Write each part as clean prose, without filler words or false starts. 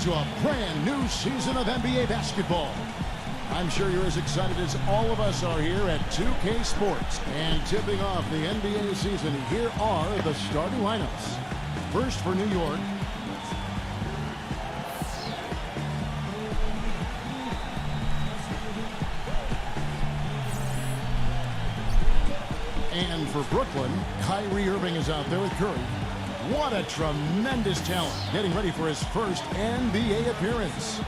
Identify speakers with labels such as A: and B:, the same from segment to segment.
A: into a brand new season of NBA basketball. I'm sure you're as excited as all of us are here at 2K Sports. And tipping off the NBA season, here are the starting lineups. First for New York. And for Brooklyn, Kyrie Irving is out there with Curry. What a tremendous talent, getting ready for his first NBA appearance.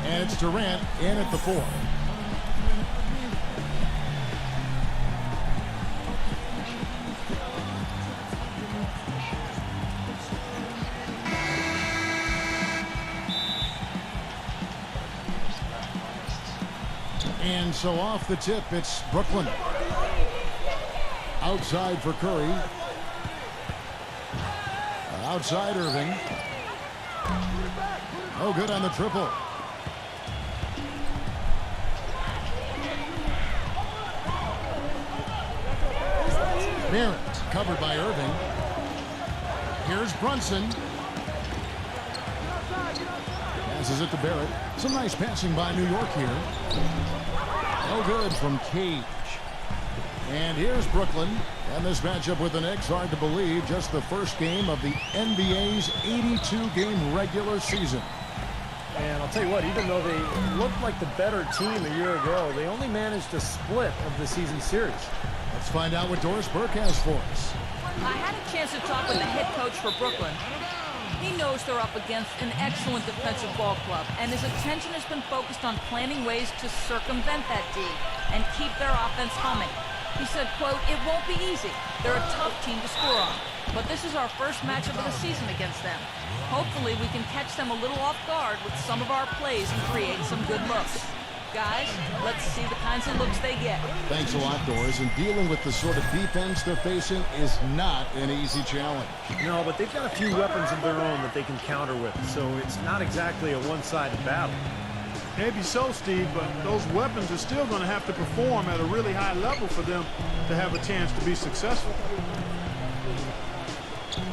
A: And it's Durant in at the 4. And so off the tip, it's Brooklyn. Outside for Curry. Outside Irving. Oh, good on the triple. Barrett, covered by Irving. Here's Brunson. Passes it to Barrett. Some nice passing by New York here. No good from Cage. And here's Brooklyn. And this matchup with the Knicks, hard to believe, just the first game of the NBA's 82-game regular season.
B: And I'll tell you what, even though they looked like the better team a year ago, they only managed a split of the season series.
A: Let's find out what Doris Burke has for us.
C: I had a chance to talk with the head coach for Brooklyn. He knows they're up against an excellent defensive ball club, and his attention has been focused on planning ways to circumvent that D and keep their offense humming. He said, quote, "It won't be easy. They're a tough team to score on, but this is our first matchup of the season against them. Hopefully we can catch them a little off guard with some of our plays and create some good looks. Guys, let's see the kinds of looks they get."
A: Thanks a lot, Doris. And dealing with the sort of defense they're facing is not an easy challenge.
B: No, but they've got a few weapons of their own that they can counter with, so it's not exactly a one-sided battle.
D: Maybe so, Steve, but those weapons are still going to have to perform at a really high level for them to have a chance to be successful.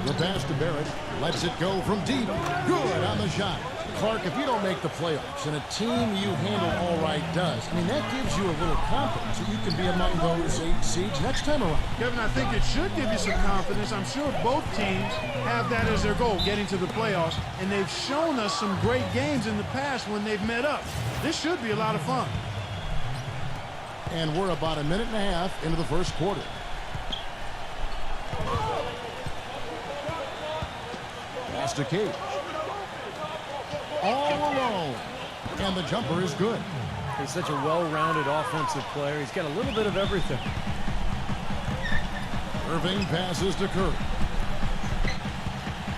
A: The pass to Barrett. Lets it go from deep. Good on the shot. Clark, if you don't make the playoffs and a team you handle all right does, I mean, that gives you a little confidence that you can be among those 8 seeds next time around.
D: Kevin, I think it should give you some confidence. I'm sure both teams have that as their goal, getting to the playoffs, and they've shown us some great games in the past when they've met up. This should be a lot of fun.
A: And we're about a minute and a half into the first quarter. Pass to Cage. All alone. And the jumper is good.
B: He's such a well-rounded offensive player. He's got a little bit of everything.
A: Irving passes to Curry.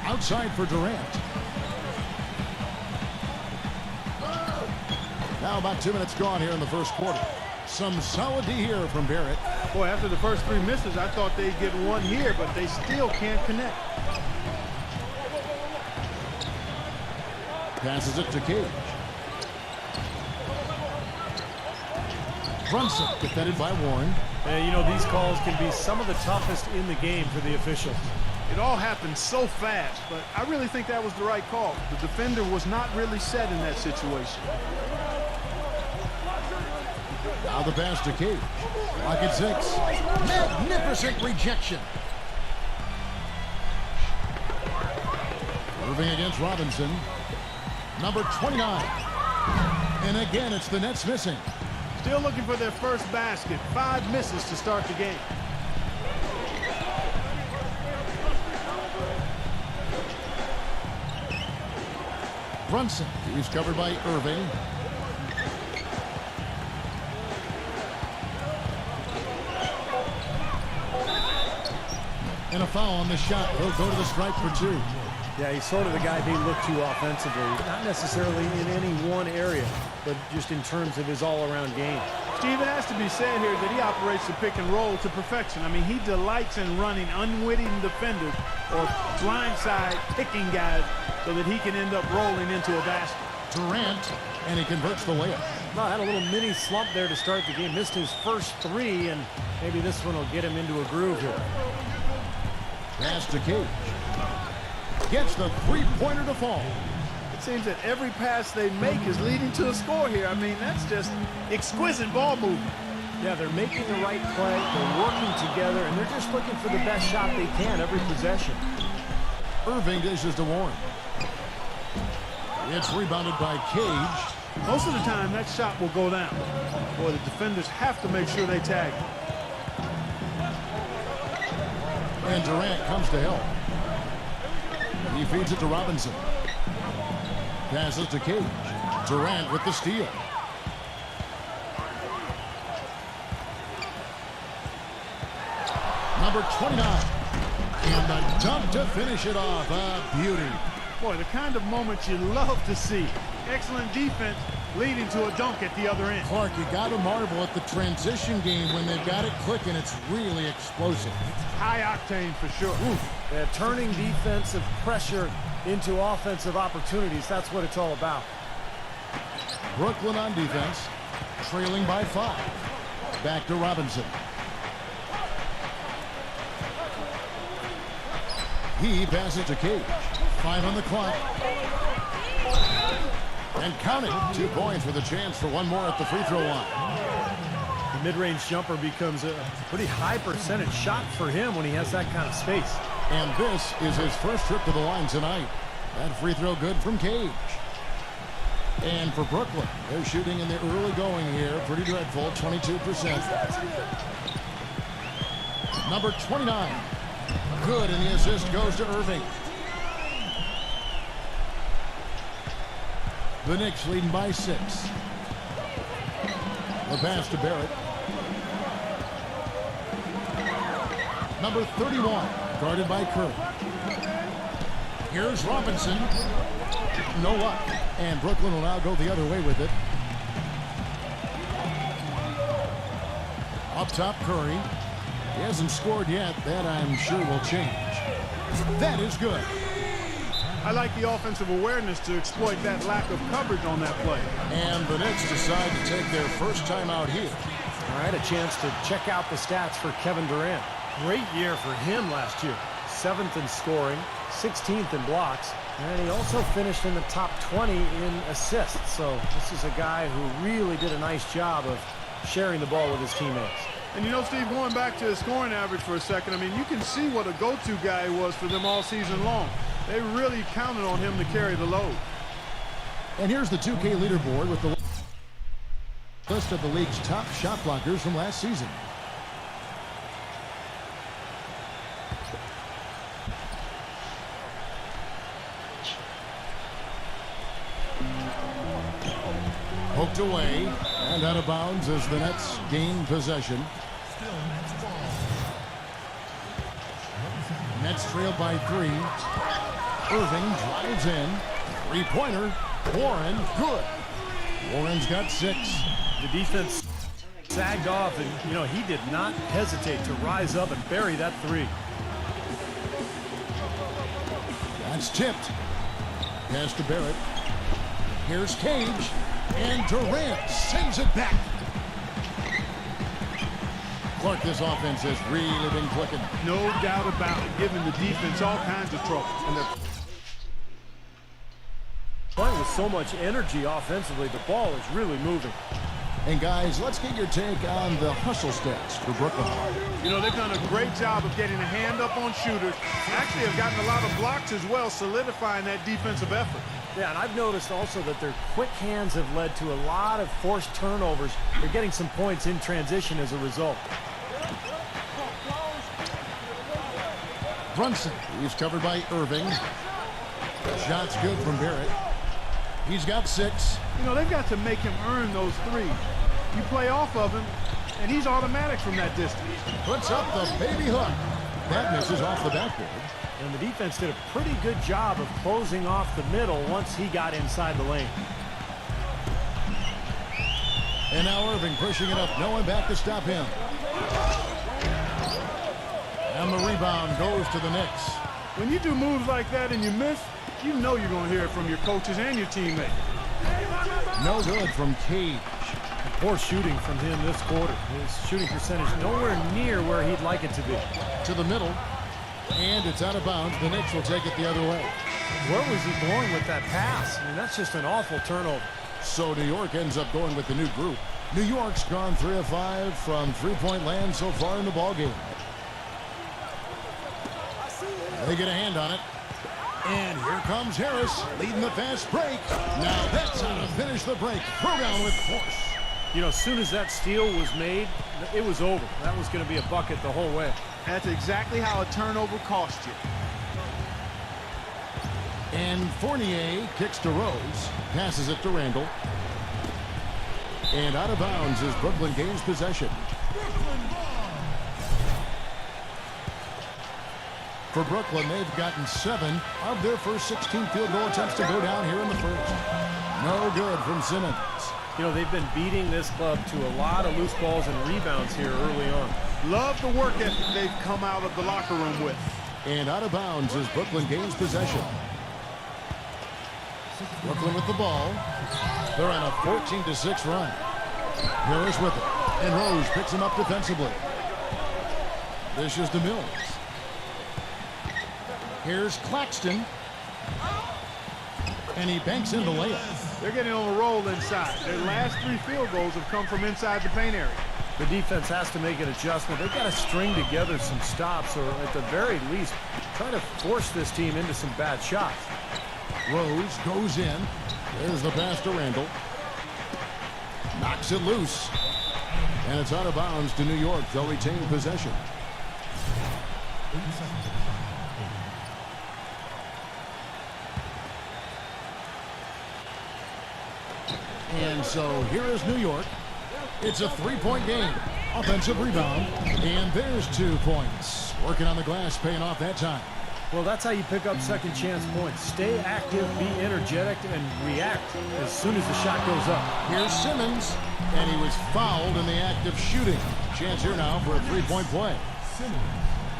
A: Outside for Durant. Now about 2 minutes gone here in the first quarter. Some solid D here from Barrett.
D: Boy, after the first 3 misses, I thought they'd get one here, but they still can't connect.
A: Passes it to Cage. Brunson defended by Warren.
B: And, you know, these calls can be some of the toughest in the game for the officials.
D: It all happened so fast, but I really think that was the right call. The defender was not really set in that situation.
A: Now the pass to Cage. Lock at 6. Magnificent rejection. Irving against Robinson. Number 29. And again, it's the Nets missing.
D: Still looking for their first basket. 5 misses to start the game.
A: Brunson, he's covered by Irving. And a foul on the shot. He'll go to the stripe for 2.
B: Yeah, he's sort of the guy they look to offensively. Not necessarily in any one area, but just in terms of his all-around game.
D: Steve, it has to be said here that he operates the pick and roll to perfection. I mean, he delights in running unwitting defenders or blindside picking guys so that he can end up rolling into a basket.
A: Durant, and he converts the layup.
B: Well, had a little mini slump there to start the game. Missed his first 3, and maybe this one will get him into a groove here.
A: Pass to Cage. Gets the three-pointer to fall.
D: It seems that every pass they make is leading to a score here. I mean, that's just exquisite ball movement.
B: Yeah, they're making the right play, they're working together, and they're just looking for the best shot they can every possession.
A: Irving dishes to Warren. It's rebounded by Cage.
D: Most of the time, that shot will go down. Boy, the defenders have to make sure they tag him.
A: And Durant comes to help. He feeds it to Robinson. Passes to Cage. Durant with the steal. Number 29. And the dunk to finish it off. A beauty.
D: Boy, the kind of moment you love to see. Excellent defense leading to a dunk at the other end.
A: Clark, you got to marvel at the transition game when they've got it clicking. It's really explosive.
D: High octane for sure.
B: Yeah, turning defensive pressure into offensive opportunities, that's what it's all about.
A: Brooklyn on defense, trailing by 5. Back to Robinson. He passes to Cage. 5 on the clock. And counting. 2 points with a chance for one more at the free throw line.
B: The mid-range jumper becomes a pretty high percentage shot for him when he has that kind of space.
A: And this is his first trip to the line tonight. That free throw good from Cage. And for Brooklyn, they're shooting in the early going here. Pretty dreadful, 22%. Number 29. Good, and the assist goes to Irving. The Knicks leading by 6. The pass to Barrett. Number 31, guarded by Curry. Here's Robinson. No luck. And Brooklyn will now go the other way with it. Up top, Curry. He hasn't scored yet. That, I'm sure, will change. That is good.
D: I like the offensive awareness to exploit that lack of coverage on that play.
A: And the Knicks decide to take their first time out here.
B: All right, a chance to check out the stats for Kevin Durant. Great year for him last year. 7th in scoring, 16th in blocks, and he also finished in the top 20 in assists. So this is a guy who really did a nice job of sharing the ball with his teammates.
D: And you know, Steve, going back to his scoring average for a second, I mean, you can see what a go-to guy he was for them all season long. They really counted on him to carry the load.
A: And here's the 2K leaderboard with the list of the league's top shot blockers from last season. Poked away and out of bounds as the Nets gain possession. Nets trailed by 3. Irving drives in. 3-pointer. Warren, good. Warren's got 6.
B: The defense sagged off, and, you know, he did not hesitate to rise up and bury that 3.
A: That's tipped. Pass to Barrett. Here's Cage. And Durant sends it back. Clark, this offense has really been clicking.
D: No doubt about it, giving the defense all kinds of trouble. And they're
B: playing with so much energy offensively, the ball is really moving.
A: And guys, let's get your take on the hustle stats for Brooklyn.
D: You know, they've done a great job of getting a hand up on shooters. Actually have gotten a lot of blocks as well, solidifying that defensive effort.
B: Yeah, and I've noticed also that their quick hands have led to a lot of forced turnovers. They're getting some points in transition as a result.
A: Brunson, he's covered by Irving. Shot's good from Barrett. He's got 6.
D: You know, they've got to make him earn those 3s. You play off of him, and he's automatic from that distance.
A: Puts up the baby hook. That misses off the backboard.
B: And the defense did a pretty good job of closing off the middle once he got inside the lane.
A: And now Irving pushing it up. No one back to stop him. And the rebound goes to the Knicks.
D: When you do moves like that and you miss, you know you're going to hear it from your coaches and your teammates.
A: No good from Cage.
B: Poor shooting from him this quarter. His shooting percentage nowhere near where he'd like it to be.
A: To the middle. And it's out of bounds. The Knicks will take it the other way.
B: Where was he going with that pass? I mean, that's just an awful turnover.
A: So New York ends up going with the new group. New York's gone 3 of 5 from three-point land so far in the ballgame. They get a hand on it. And here comes Harris leading the fast break. Now that's how to finish the break. Throw down with force.
B: You know, as soon as that steal was made, it was over. That was going to be a bucket the whole way.
D: That's exactly how a turnover cost you.
A: And Fournier kicks to Rose. Passes it to Randall. And out of bounds as Brooklyn gains possession. For Brooklyn, they've gotten 7 of their first 16 field goal attempts to go down here in the first. No good from Simmons.
B: You know, they've been beating this club to a lot of loose balls and rebounds here early on.
D: Love the work ethic they've come out of the locker room with.
A: And out of bounds as Brooklyn gains possession. Brooklyn with the ball. They're on a 14-6 run. Harris with it. And Rose picks him up defensively. This is to Mills. Here's Claxton. And he banks in the layup.
D: They're getting on a roll inside. Their last 3 field goals have come from inside the paint area.
B: The defense has to make an adjustment. They've got to string together some stops, or at the very least, try to force this team into some bad shots.
A: Rose goes in. There's the pass to Randall. Knocks it loose. And it's out of bounds to New York. They'll retain possession. And so here is New York. It's a 3-point game. Offensive rebound. And there's 2 points. Working on the glass, paying off that time.
B: Well, that's how you pick up second chance points. Stay active, be energetic, and react as soon as the shot goes up.
A: Here's Simmons. And he was fouled in the act of shooting. Chance here now for a 3-point play.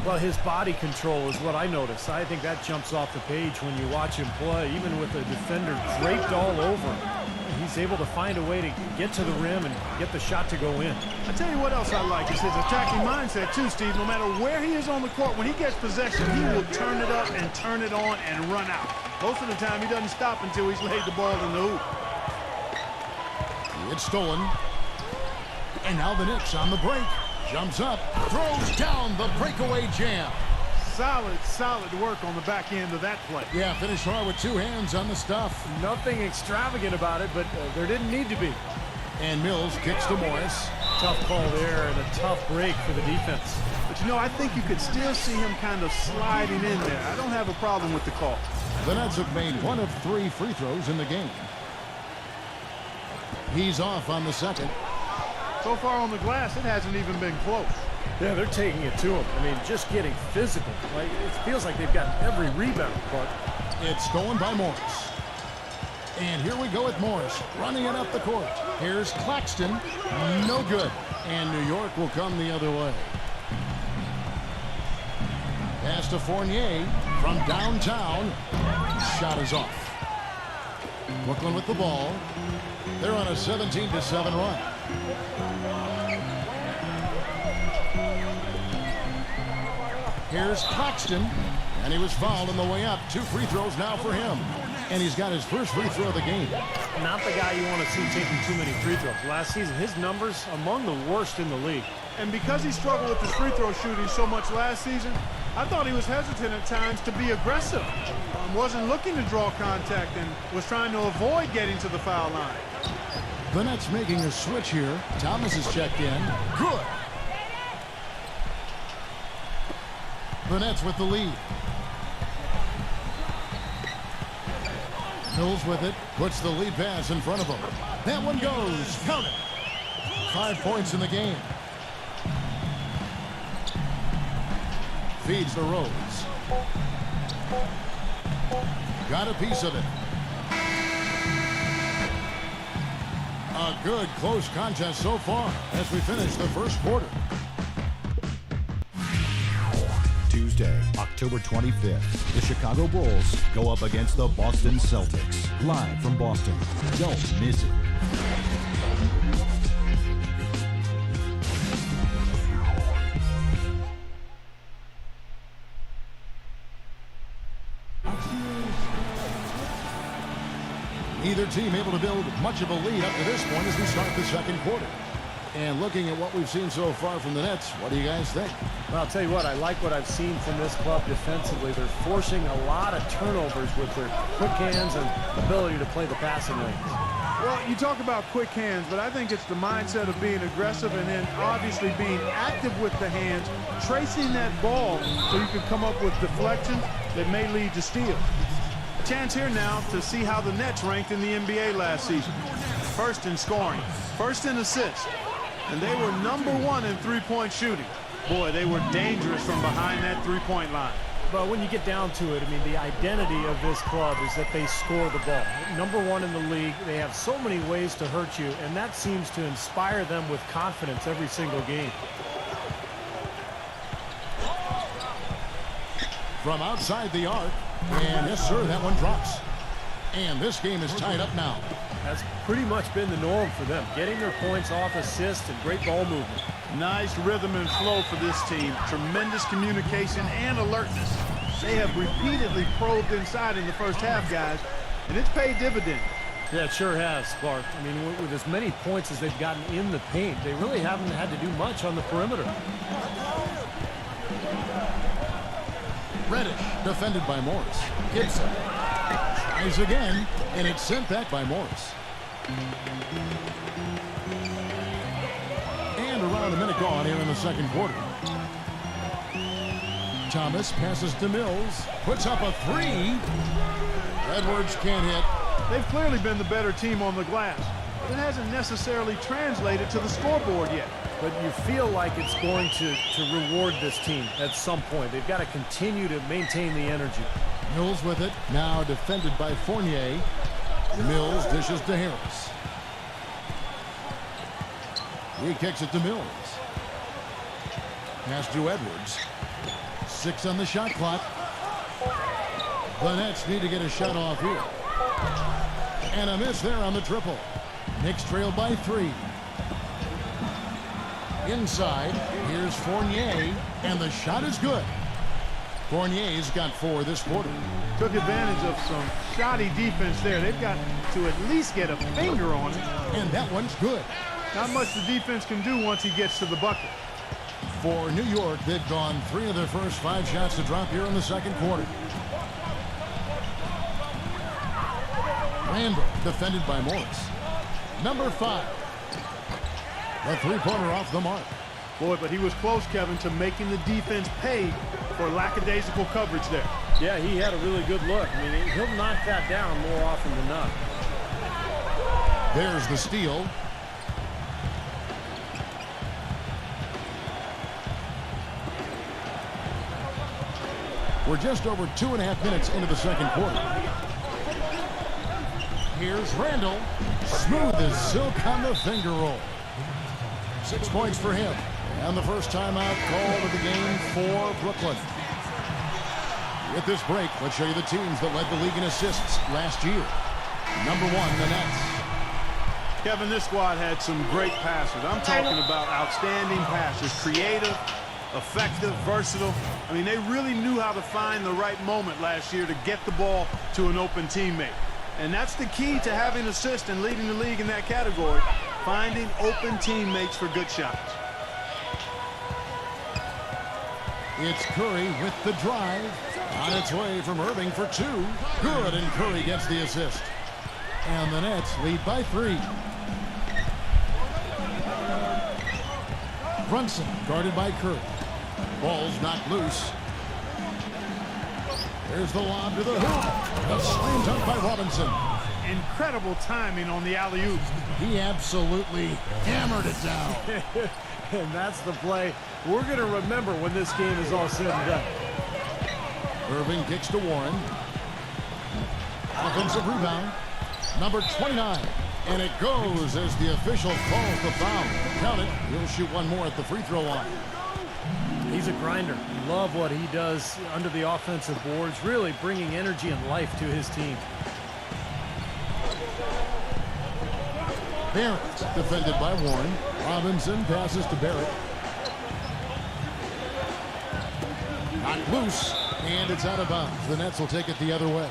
B: Well, his body control is what I notice. I think that jumps off the page when you watch him play, even with the defender draped all over him. He's able to find a way to get to the rim and get the shot to go in.
D: I tell you what else I like is his attacking mindset too, Steve. No matter where he is on the court, when he gets possession, he will turn it up and turn it on and run out. Most of the time, he doesn't stop until he's laid the ball in the hoop.
A: It's stolen. And now the Knicks on the break. Jumps up, throws down the breakaway jam.
D: Solid work on the back end of that play.
A: Yeah, finished hard with 2 hands on the stuff.
B: Nothing extravagant about it, but there didn't need to be.
A: And Mills kicks to Morris.
B: Tough call there and a tough break for the defense.
D: But, you know, I think you could still see him kind of sliding in there. I don't have a problem with the call.
A: The Nets have made 1 of 3 free throws in the game. He's off on the second.
D: So far on the glass, it hasn't even been close.
B: Yeah, they're taking it to him. I mean, just getting physical. Like, it feels like they've got every rebound, but
A: it's stolen by Morris. And here we go with Morris running it up the court. Here's Claxton. No good. And New York will come the other way. Pass to Fournier from downtown. Shot is off. Brooklyn with the ball. They're on a 17-7 run. Here's Claxton, and he was fouled on the way up. 2 free throws now for him. And he's got his first free throw of the game.
B: Not the guy you want to see taking too many free throws. Last season, his numbers among the worst in the league.
D: And because he struggled with his free throw shooting so much last season, I thought he was hesitant at times to be aggressive. Wasn't looking to draw contact and was trying to avoid getting to the foul line.
A: The Nets making a switch here. Thomas is checked in. Good. The Nets with the lead. Mills with it. Puts the lead pass in front of him. That one goes. Count it. 5 points in the game. Feeds the Rose. Got a piece of it. A good close contest so far as we finish the first quarter.
E: Tuesday, October 25th, the Chicago Bulls go up against the Boston Celtics. Live from Boston. Don't miss it.
A: team able to build much of a lead up to this point as we start the second quarter. And looking at what we've seen so far from the Nets, what do you guys think?
B: Well, I'll tell you what, I like what I've seen from this club defensively. They're forcing a lot of turnovers with their quick hands and ability to play the passing lanes.
D: Well, you talk about quick hands, but I think it's the mindset of being aggressive and then obviously being active with the hands, tracing that ball so you can come up with deflections that may lead to steals. Chance here now to see how the Nets ranked in the NBA last season. First in scoring, first in assists, and they were #1 in three-point shooting. Boy, they were dangerous from behind that three-point line.
B: But when you get down to it, I mean, the identity of this club is that they score the ball. #1 in the league. They have so many ways to hurt you, and that seems to inspire them with confidence every single game.
A: From outside the arc, and yes, sir, that one drops. And this game is tied up now.
B: That's pretty much been the norm for them, getting their points off assists and great ball movement.
D: Nice rhythm and flow for this team. Tremendous communication and alertness. They have repeatedly probed inside in the first half, guys, and it's paid dividends.
B: Yeah, it sure has, Clark. I mean, with as many points as they've gotten in the paint, they really haven't had to do much on the perimeter.
A: Reddish, defended by Morris. Gibson tries again, and it's sent back by Morris. And around a minute gone here in the second quarter. Thomas passes to Mills, puts up a three. Edwards can't hit.
D: They've clearly been the better team on the glass, but it hasn't necessarily translated to the scoreboard yet.
B: But you feel like it's going to reward this team at some point. They've got to continue to maintain the energy.
A: Mills with it, now defended by Fournier. Mills dishes to Harris. He kicks it to Mills. Pass to Edwards. 6 on the shot clock. The Nets need to get a shot off here. And a miss there on the triple. Knicks trailed by 3. Inside, here's Fournier, and the shot is good. Fournier's got 4 this quarter.
D: Took advantage of some shoddy defense there. They've got to at least get a finger on it.
A: And that one's good.
D: Not much the defense can do once he gets to the bucket.
A: For New York, they've gone 3 of their first 5 shots to drop here in the second quarter. Randall, defended by Morris. Number 5. The three-pointer off the mark.
D: Boy, but he was close, Kevin, to making the defense pay for lackadaisical coverage there.
B: Yeah, he had a really good look. I mean, he'll knock that down more often than not.
A: There's the steal. We're just over 2.5 minutes into the second quarter. Here's Randall. Smooth as silk on the finger roll. 6 points for him. And the first timeout called of the game for Brooklyn. With this break, let's show you the teams that led the league in assists last year. Number 1, the Nets.
D: Kevin, this squad had some great passes. I'm talking about outstanding passes. Creative, effective, versatile. I mean, they really knew how to find the right moment last year to get the ball to an open teammate. And that's the key to having assists and leading the league in that category. Finding open teammates for good shots.
A: It's Curry with the drive. On its way from Irving for 2. Good, and Curry gets the assist. And the Nets lead by 3. Brunson guarded by Curry. Ball's knocked loose. There's the lob to the hoop. A slam dunk by Robinson.
D: Incredible timing on the alley-oop.
A: He absolutely hammered it down.
B: And that's the play we're going to remember when this game is all said and done.
A: Irving kicks to Warren. Offensive rebound. Number 29. And it goes as the official calls the foul. Count it. He'll shoot one more at the free throw line.
B: He's a grinder. Love what he does under the offensive boards, really bringing energy and life to his team.
A: Barrett, defended by Warren. Robinson passes to Barrett. Knocked loose, and it's out of bounds. The Nets will take it the other way.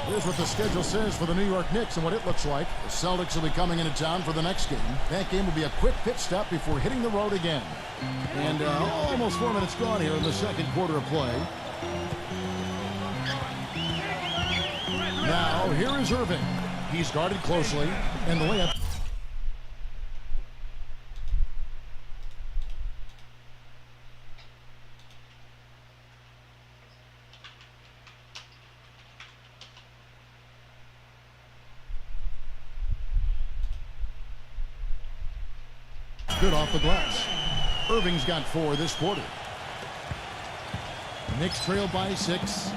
A: Here's what the schedule says for the New York Knicks and what it looks like. The Celtics will be coming into town for the next game. That game will be a quick pit stop before hitting the road again. And almost 4 minutes gone here in the second quarter of play. Now, here is Irving. He's guarded closely, and the layup. Good off the glass. Irving's got 4 this quarter. Knicks trail by 6.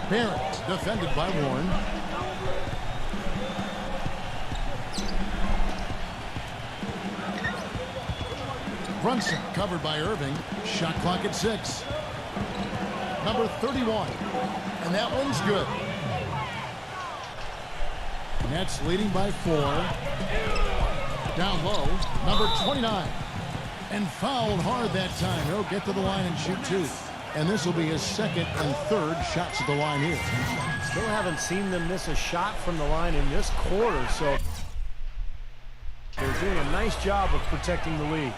A: Barrett defended by Warren. Brunson covered by Irving. Shot clock at 6. Number 31. And that one's good. Nets leading by 4. Down low, number 29. And fouled hard that time. He'll get to the line and shoot 2. And this will be his second and third shots at the line here.
B: Still haven't seen them miss a shot from the line in this quarter, so they're doing a nice job of protecting the lead.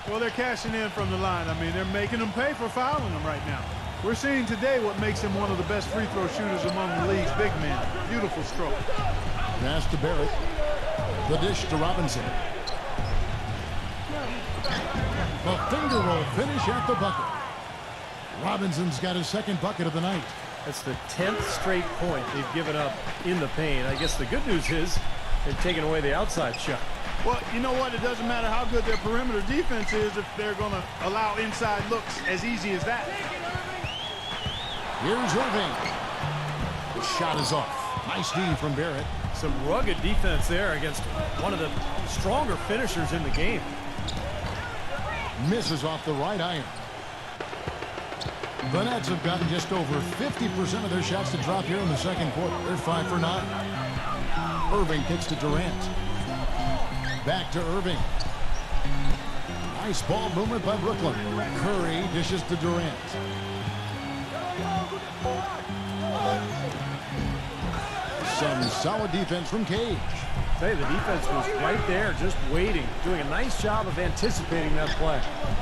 D: Well, they're cashing in from the line. I mean, they're making them pay for fouling them right now. We're seeing today what makes him one of the best free throw shooters among the league's big men. Beautiful stroke.
A: Pass to Barrett. The dish to Robinson. The finger roll finish at the bucket. Robinson's got his second bucket of the night.
B: That's the 10th straight point they've given up in the paint. I guess the good news is they've taken away the outside shot.
D: Well, you know what? It doesn't matter how good their perimeter defense is if they're going to allow inside looks as easy as that.
A: Here's Irving. The shot is off. Nice D from Barrett.
B: Some rugged defense there against one of the stronger finishers in the game.
A: Misses off the right iron. The Nets have gotten just over 50% of their shots to drop here in the second quarter. They're 5 for 9. Irving kicks to Durant. Back to Irving. Nice ball movement by Brooklyn. Curry dishes to Durant. Some solid defense from Cage.
B: Say the defense was right there, just waiting, doing a nice job of anticipating that play.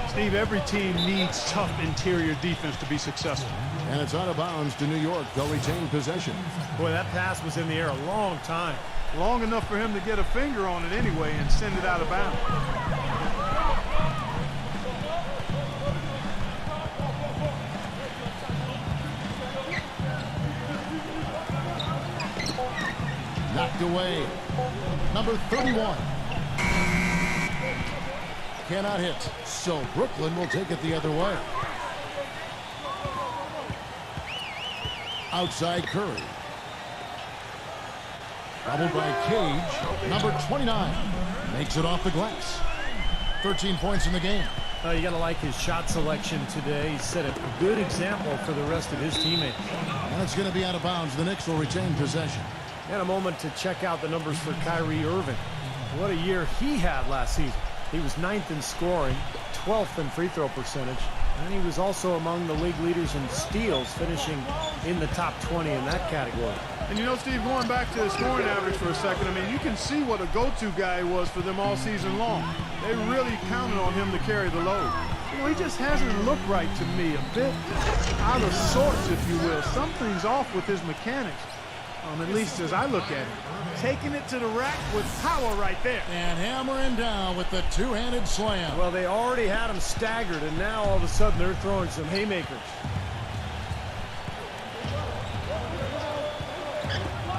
D: Steve, every team needs tough interior defense to be successful.
A: And it's out of bounds to New York. They'll retain possession.
B: Boy, that pass was in the air a long time.
D: Long enough for him to get a finger on it anyway and send it out of bounds.
A: Knocked away. Number 31. Cannot hit. So Brooklyn will take it the other way. Outside Curry. Doubled by Cage. Number 29. Makes it off the glass. 13 points in the game.
B: You got to like his shot selection today. He set a good example for the rest of his teammates.
A: And it's going to be out of bounds. The Knicks will retain possession.
B: And a moment to check out the numbers for Kyrie Irving. What a year he had last season. He was 9th in scoring, 12th in free throw percentage, and he was also among the league leaders in steals, finishing in the top 20 in that category.
D: And you know, Steve, going back to the scoring average for a second, I mean, you can see what a go-to guy was for them all season long. They really counted on him to carry the load. You know, he just hasn't looked right to me, a bit out of sorts, if you will. Something's off with his mechanics. At least as I look at it. Taking it to the rack with power right there.
A: And hammering down with the two-handed slam.
B: Well, they already had him staggered, and now all of a sudden they're throwing some haymakers.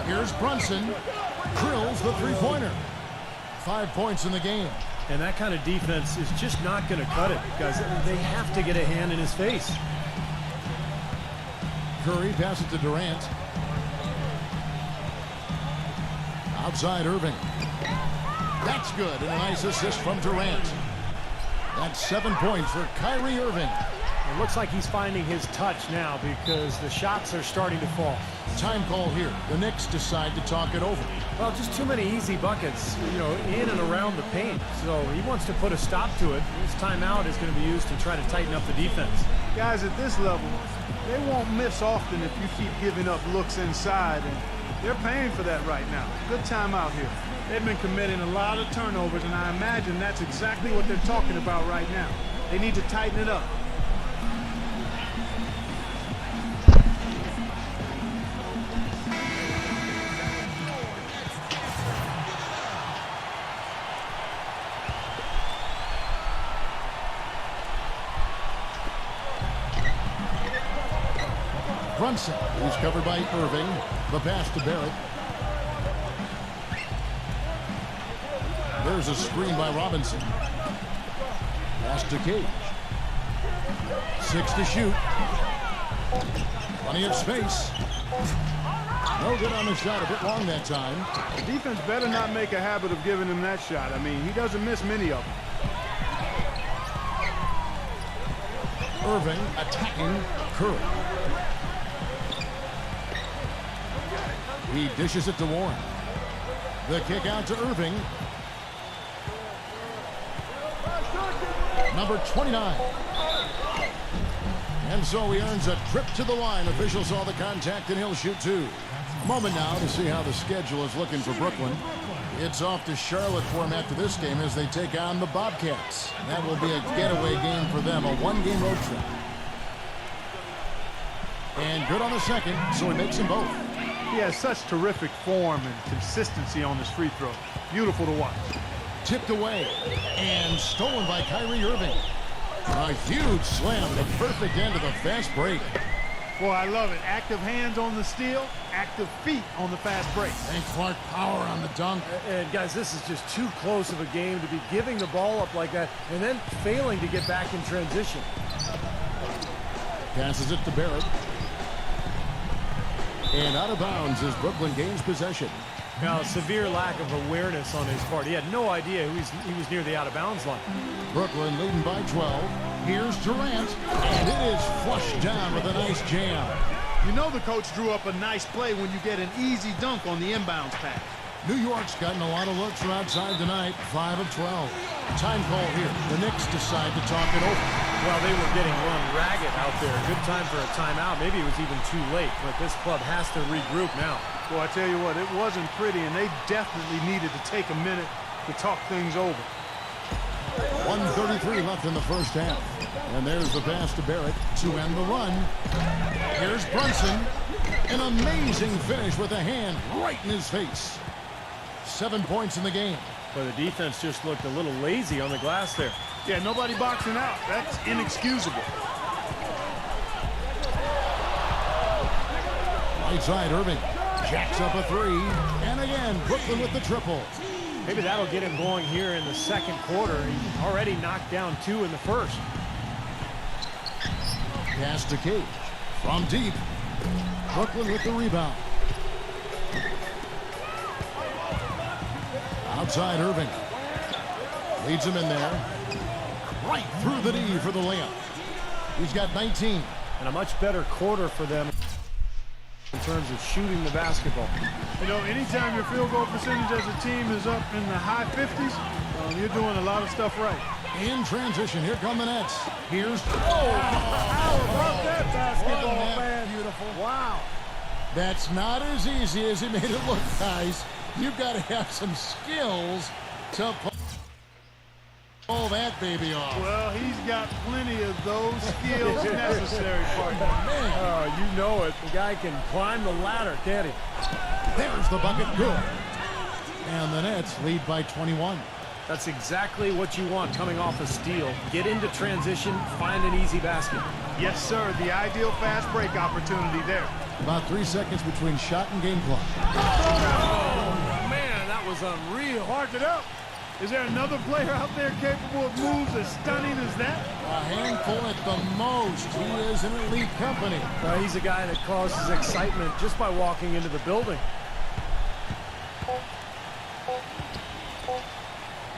A: Here's Brunson. Drills the three-pointer. 5 points in the game.
B: And that kind of defense is just not going to cut it, because they have to get a hand in his face.
A: Curry passes to Durant. Outside Irving. That's good. And a nice assist from Durant. That's 7 points for Kyrie Irving.
B: It looks like he's finding his touch now because the shots are starting to fall.
A: Time call here. The Knicks decide to talk it over.
B: Well, just too many easy buckets, you know, in and around the paint. So he wants to put a stop to it. His timeout is going to be used to try to tighten up the defense.
D: Guys, at this level, They won't miss often if you keep giving up looks inside, and they're paying for that right now. Good timeout here. They've been committing a lot of turnovers, and I imagine that's exactly what they're talking about right now. They need to tighten it up.
A: Brunson, who's covered by Irving. The pass to Barrett. There's a screen by Robinson. Pass to Cage. 6 to shoot. Plenty of space. No good on the shot. A bit long that time.
D: The defense better not make a habit of giving him that shot. I mean, he doesn't miss many of them.
A: Irving attacking Curry. He dishes it to Warren. The kick out to Irving. Number 29. And so he earns a trip to the line. Officials saw the contact and he'll shoot 2. Moment now to see how the schedule is looking for Brooklyn. It's off to Charlotte for him after this game as they take on the Bobcats. That will be a getaway game for them, a 1-game road trip. And good on the second, so he makes them both.
D: He has such terrific form and consistency on his free throw. Beautiful to watch.
A: Tipped away and stolen by Kyrie Irving. A huge slam, the perfect end of the fast break.
D: Boy, I love it. Active hands on the steal, active feet on the fast break.
A: And Clark power on the dunk.
B: And guys, this is just too close of a game to be giving the ball up like that and then failing to get back in transition.
A: Passes it to Barrett. And out of bounds as Brooklyn gains possession.
B: Now, a severe lack of awareness on his part. He had no idea he was near the out-of-bounds line.
A: Brooklyn leading by 12. Here's Durant, and it is flushed down with a nice jam.
D: You know the coach drew up a nice play when you get an easy dunk on the inbounds pass.
A: New York's gotten a lot of looks from outside tonight, 5 of 12. Time call here. The Knicks decide to talk it over.
B: Well, they were getting run ragged out there. Good time for a timeout. Maybe it was even too late, but this club has to regroup now.
D: Well, I tell you what, it wasn't pretty, and they definitely needed to take a minute to talk things over.
A: 1:33 left in the first half. And there's the pass to Barrett to end the run. Here's Brunson. An amazing finish with a hand right in his face. 7 points in the game.
B: But the defense just looked a little lazy on the glass there.
D: Yeah, nobody boxing out. That's inexcusable.
A: Right side, Irving jacks up a 3. And again, Brooklyn with the triple.
B: Maybe that'll get him going here in the second quarter. He already knocked down 2 in the first.
A: Pass to Cage. From deep. Brooklyn with the rebound. Outside Irving. Leads him in there. Right through the knee for the layup. He's got 19.
B: And a much better quarter for them in terms of shooting the basketball.
D: You know, anytime your field goal percentage as a team is up in the high 50s, you're doing a lot of stuff right.
A: In transition, here come the Nets. Here's...
D: How about that basketball, man?
A: Beautiful.
D: Wow.
A: That's not as easy as he made it look, guys. You've got to have some skills to pull that baby off.
D: Well, he's got plenty of those skills necessary, partner.
A: Man.
B: Oh, you know it. The guy can climb the ladder, can't he?
A: There's the bucket. Good. And the Nets lead by 21.
B: That's exactly what you want coming off a steal. Get into transition, find an easy basket.
D: Yes, sir. The ideal fast break opportunity there.
A: About 3 seconds between shot and game clock.
B: Oh, man, that was unreal.
D: Mark it up. Is there another player out there capable of moves as stunning as that?
A: A handful at the most. He is in elite company.
B: He's a guy that causes excitement just by walking into the building.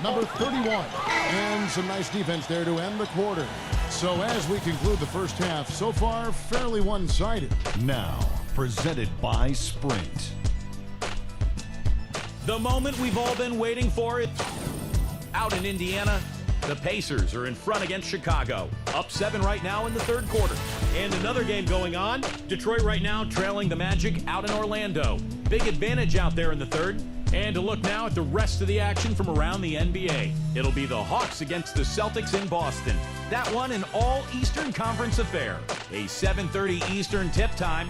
A: Number 31. And some nice defense there to end the quarter. So as we conclude the first half, so far fairly one-sided.
E: Now, presented by Sprint.
F: The moment we've all been waiting for it. Out in Indiana, the Pacers are in front against Chicago. Up 7 right now in the third quarter. And another game going on. Detroit right now trailing the Magic out in Orlando. Big advantage out there in the third. And to look now at the rest of the action from around the NBA. It'll be the Hawks against the Celtics in Boston. That one an all-Eastern Conference affair. A 7:30 Eastern tip time.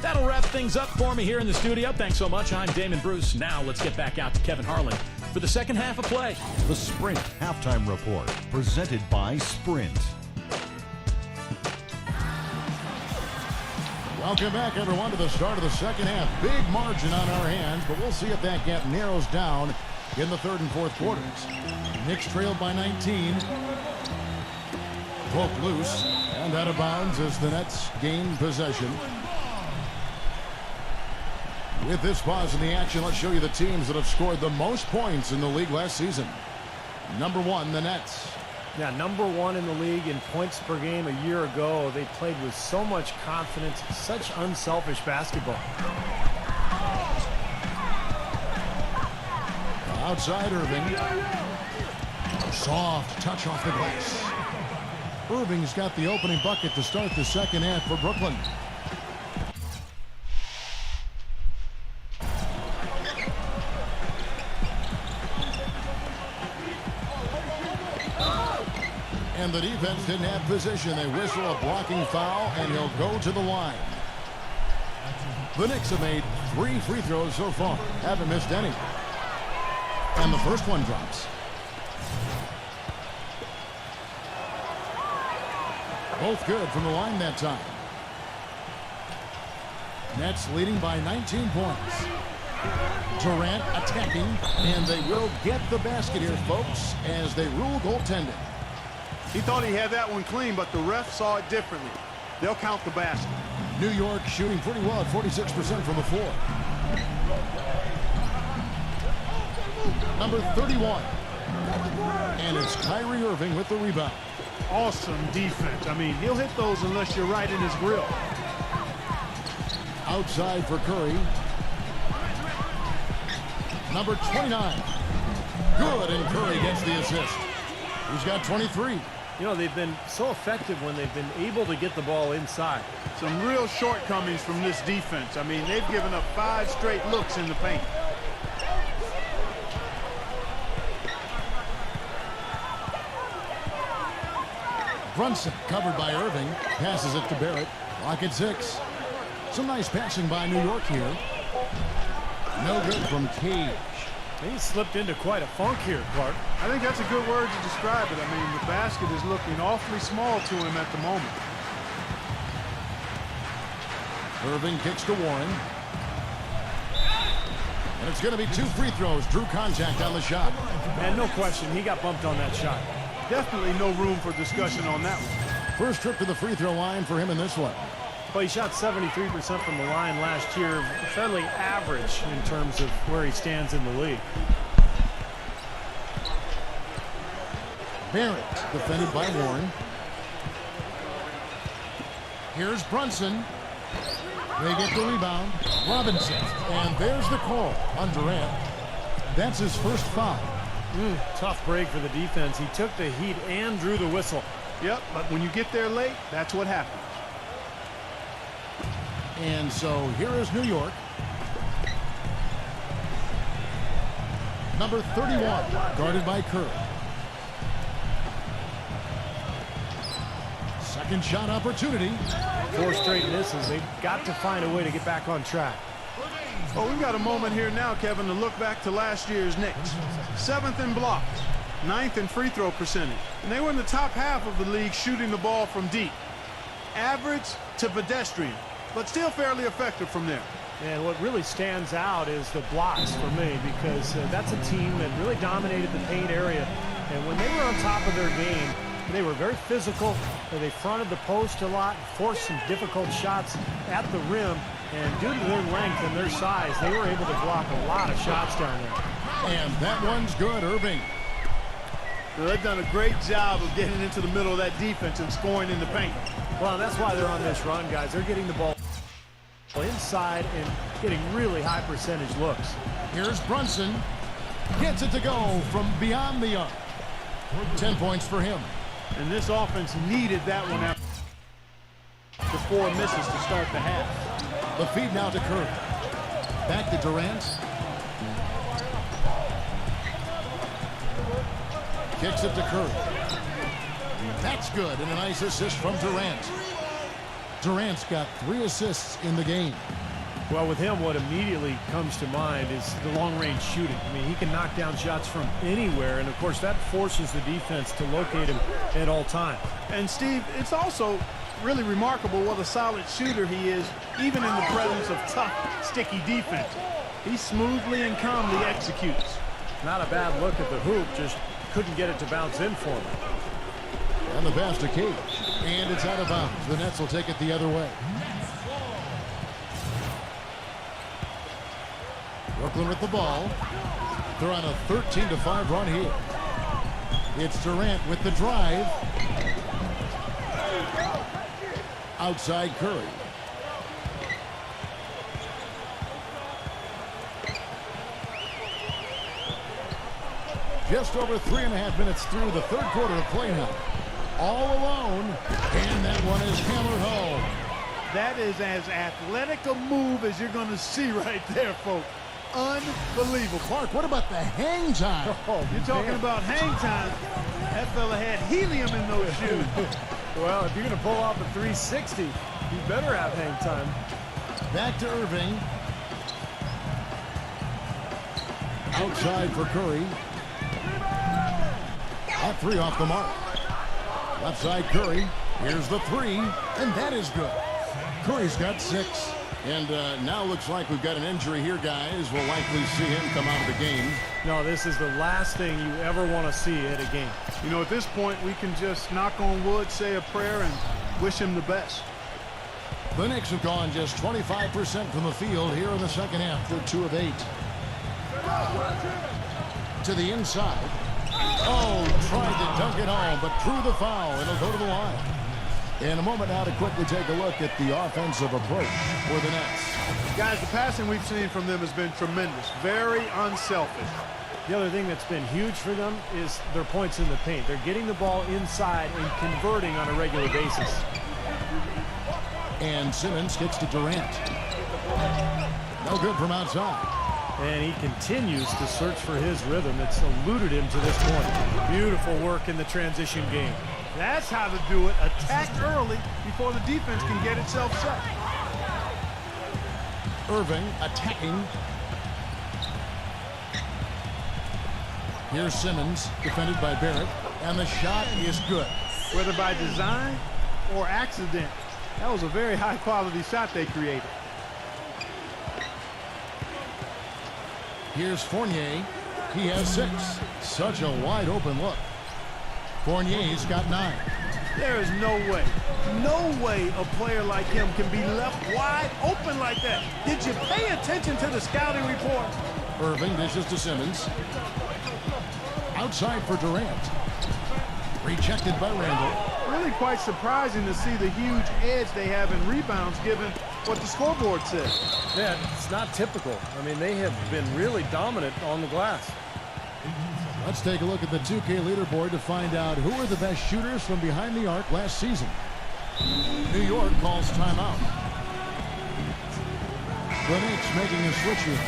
F: That'll wrap things up for me here in the studio. Thanks so much. I'm Damon Bruce. Now let's get back out to Kevin Harlan for the second half of play.
E: The Sprint Halftime Report, presented by Sprint.
A: Welcome back, everyone, to the start of the second half. Big margin on our hands, but we'll see if that gap narrows down in the third and fourth quarters. Knicks trailed by 19. Broke loose and out of bounds as the Nets gain possession. With this pause in the action, let's show you the teams that have scored the most points in the league last season. Number 1, the Nets.
B: Yeah, number 1 in the league in points per game a year ago. They played with so much confidence, such unselfish basketball.
A: Outside Irving. Soft touch off the glass. Irving's got the opening bucket to start the second half for Brooklyn. And the defense didn't have position. They whistle a blocking foul, and he'll go to the line. The Knicks have made 3 free throws so far. Haven't missed any. And the first one drops. Both good from the line that time. Nets leading by 19 points. Durant attacking, and they will get the basket here, folks, as they rule goaltending.
D: He thought he had that one clean, but the ref saw it differently. They'll count the basket.
A: New York shooting pretty well at 46% from the floor. Number 31. And it's Kyrie Irving with the rebound.
D: Awesome defense. I mean, he'll hit those unless you're right in his grill.
A: Outside for Curry. Number 29. Good, and Curry gets the assist. He's got 23.
B: You know, they've been so effective when they've been able to get the ball inside.
D: Some real shortcomings from this defense. I mean, they've given up 5 straight looks in the paint.
A: Brunson covered by Irving. Passes it to Barrett. Clock at 6. Some nice passing by New York here. No good from Cage.
B: He slipped into quite a funk here, Clark.
D: I think that's a good word to describe it. I mean, the basket is looking awfully small to him at the moment.
A: Irving kicks to Warren. And it's going to be 2 free throws. Drew contact on the shot.
B: And no question, he got bumped on that shot.
D: Definitely no room for discussion on that one.
A: First trip to the free throw line for him in this one.
B: Well, he shot 73% from the line last year, fairly average in terms of where he stands in the league.
A: Barrett defended by Warren. Here's Brunson. They get the rebound. Robinson. And there's the call on Durant. That's his first foul.
B: Tough break for the defense. He took the heat and drew the whistle.
D: Yep, but when you get there late, that's what happens.
A: And so here is New York. Number 31, guarded by Curry. Second shot opportunity.
B: 4 straight misses. They've got to find a way to get back on track.
D: Well, we've got a moment here now, Kevin, to look back to last year's Knicks. 7th in blocks, 9th in free throw percentage. And they were in the top half of the league shooting the ball from deep. Average to pedestrian, but still fairly effective from there.
B: And what really stands out is the blocks for me, because that's a team that really dominated the paint area. And when they were on top of their game, they were very physical. They fronted the post a lot, forced some difficult shots at the rim. And due to their length and their size, they were able to block a lot of shots down there.
A: And that one's good, Irving.
D: Well, they've done a great job of getting into the middle of that defense and scoring in the paint.
B: Well, that's why they're on this run, guys. They're getting the ball inside and getting really high percentage looks.
A: Here's Brunson. Gets it to go from beyond the arc. 10 points for him.
D: And this offense needed that one out. 4 misses to start the half.
A: The feed now to Curry. Back to Durant. Kicks it to Curry. That's good, and a nice assist from Durant. Durant's got 3 assists in the game.
B: Well, with him, what immediately comes to mind is the long-range shooting. I mean, he can knock down shots from anywhere, and of course, that forces the defense to locate him at all times.
D: And Steve, it's also really remarkable what a solid shooter he is, even in the presence of tough, sticky defense. He smoothly and calmly executes.
B: Not a bad look at the hoop, just couldn't get it to bounce in for him.
A: And the pass to Cage. And it's out of bounds. The Nets will take it the other way. Brooklyn with the ball. They're on a 13-5 run here. It's Durant with the drive. Outside Curry. Just over 3.5 minutes through the third quarter of play now. All alone, and that one is hammered home.
D: That is as athletic a move as you're going to see right there, folks. Unbelievable.
A: Clark, what about the hang time?
B: Oh,
D: you're talking about hang time. That fella had helium in those shoes.
B: Well, if you're going to pull off a 360, you better have hang time.
A: Back to Irving. Outside for Curry. That 3 off the mark. Left side Curry. Here's the 3, and that is good. Curry's got 6. And now looks like we've got an injury here, guys. We'll likely see him come out of the game.
B: No, this is the last thing you ever want to see at a game.
D: You know, at this point, we can just knock on wood, say a prayer, and wish him the best.
A: The Knicks have gone just 25% from the field here in the second half. They're 2 of 8. To the inside. Oh, tried to dunk it home, but drew the foul. It'll go to the line. In a moment now to quickly take a look at the offensive approach for the Nets.
D: Guys, the passing we've seen from them has been tremendous. Very unselfish.
B: The other thing that's been huge for them is their points in the paint. They're getting the ball inside and converting on a regular basis.
A: And Simmons kicks to Durant. No good from outside.
B: And he continues to search for his rhythm. It's eluded him to this point. Beautiful work in the transition game.
D: That's how to do it. Attack early before the defense can get itself set.
A: Irving attacking. Here's Simmons, defended by Barrett. And the shot is good.
D: Whether by design or accident, that was a very high-quality shot they created.
A: Here's Fournier. He has 6. Such a wide-open look. Fournier's got 9.
D: There is no way a player like him can be left wide open like that. Did you pay attention to the scouting report?
A: Irving dishes to Simmons. Outside for Durant. Rejected by Randall.
D: Really quite surprising to see the huge edge they have in rebounds given what the scoreboard says.
B: Yeah, it's not typical. I mean, they have been really dominant on the glass.
A: Let's take a look at the 2K leaderboard to find out who are the best shooters from behind the arc last season. New York calls timeout. The Knicks making a switch here.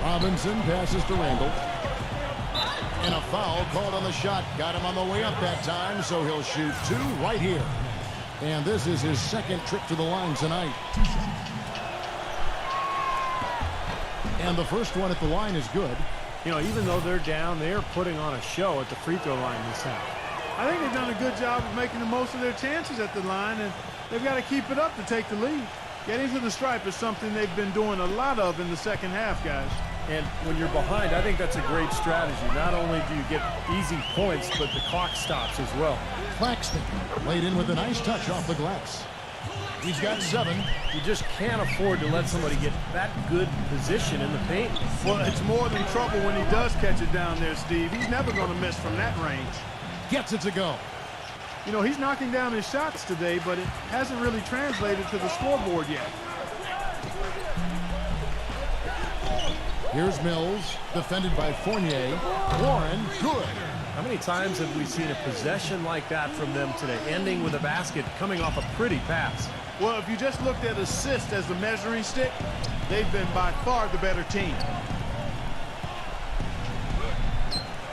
A: Robinson passes to Randall. And a foul called on the shot. Got him on the way up that time, so he'll shoot 2 right here. And this is his second trip to the line tonight. And the first one at the line is good.
B: You know, even though they're down, they're putting on a show at the free throw line this half.
D: I think they've done a good job of making the most of their chances at the line, and they've got to keep it up to take the lead. Getting to the stripe is something they've been doing a lot of in the second half, guys.
B: And when you're behind, I think that's a great strategy. Not only do you get easy points, but the clock stops as well.
A: Claxton laid in with a nice touch off the glass. He's got 7.
B: You just can't afford to let somebody get that good position in the paint.
D: Well, it's more than trouble when he does catch it down there, Steve. He's never going to miss from that range.
A: Gets it to go.
D: You know, he's knocking down his shots today, but it hasn't really translated to the scoreboard yet.
A: Here's Mills, defended by Fournier. Warren, good.
B: How many times have we seen a possession like that from them today, ending with a basket coming off a pretty pass?
D: Well, if you just looked at assist as the measuring stick, they've been by far the better team.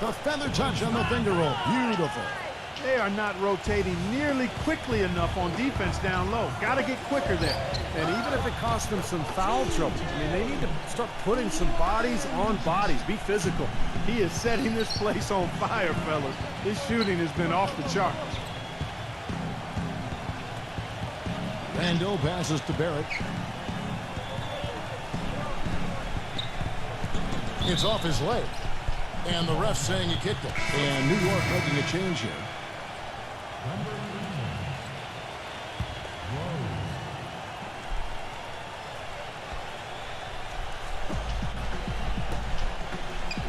A: The feather touch on the finger roll. Beautiful.
D: They are not rotating nearly quickly enough on defense down low. Got to get quicker there.
B: And even if it costs them some foul trouble, I mean, they need to start putting some bodies on bodies. Be physical.
D: He is setting this place on fire, fellas. His shooting has been off the charts.
A: Randall passes to Barrett. It's off his leg. And the ref saying he kicked it. And New York making a change here.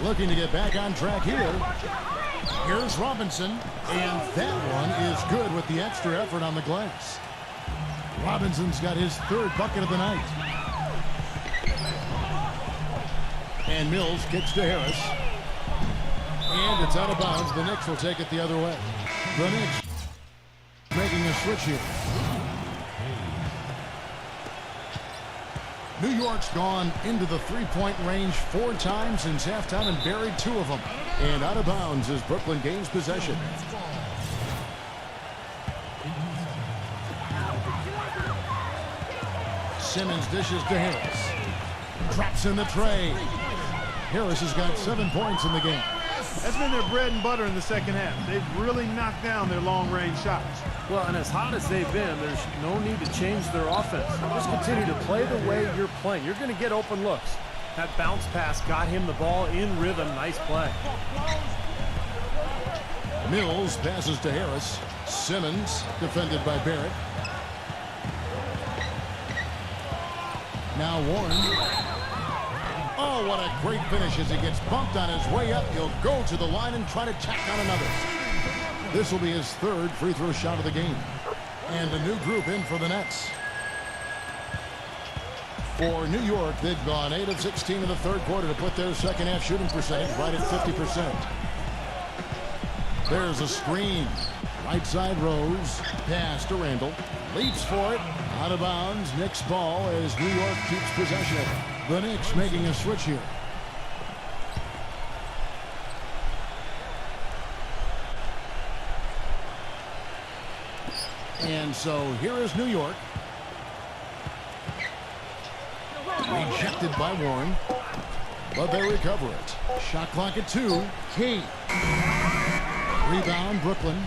A: Looking to get back on track here. Here's Robinson. And that one is good with the extra effort on the glass. Robinson's got his third bucket of the night. And Mills kicks to Harris. And it's out of bounds. The Knicks will take it the other way. The Knicks making a switch here. New York's gone into the three-point range 4 times since halftime and buried 2 of them. And out of bounds as Brooklyn gains possession. Simmons dishes to Harris. Drops in the tray. Harris has got 7 points in the game.
D: That's been their bread and butter in the second half. They've really knocked down their long-range shots.
B: Well, and as hot as they've been, there's no need to change their offense. Just continue to play the way you're playing. You're going to get open looks. That bounce pass got him the ball in rhythm. Nice play.
A: Mills passes to Harris. Simmons defended by Barrett. Now Warren. Oh, what a great finish as he gets bumped on his way up. He'll go to the line and try to tack on another. This will be his 3rd free throw shot of the game. And a new group in for the Nets. For New York, they've gone 8 of 16 in the 3rd quarter to put their second half shooting percentage right at 50%. There's a screen. Right side Rose. Pass to Randall. Leaps for it. Out of bounds. Knicks ball as New York keeps possession. The Knicks making a switch here. And so here is New York. Rejected by Warren. But they recover it. Shot clock at 2. Key. Rebound, Brooklyn.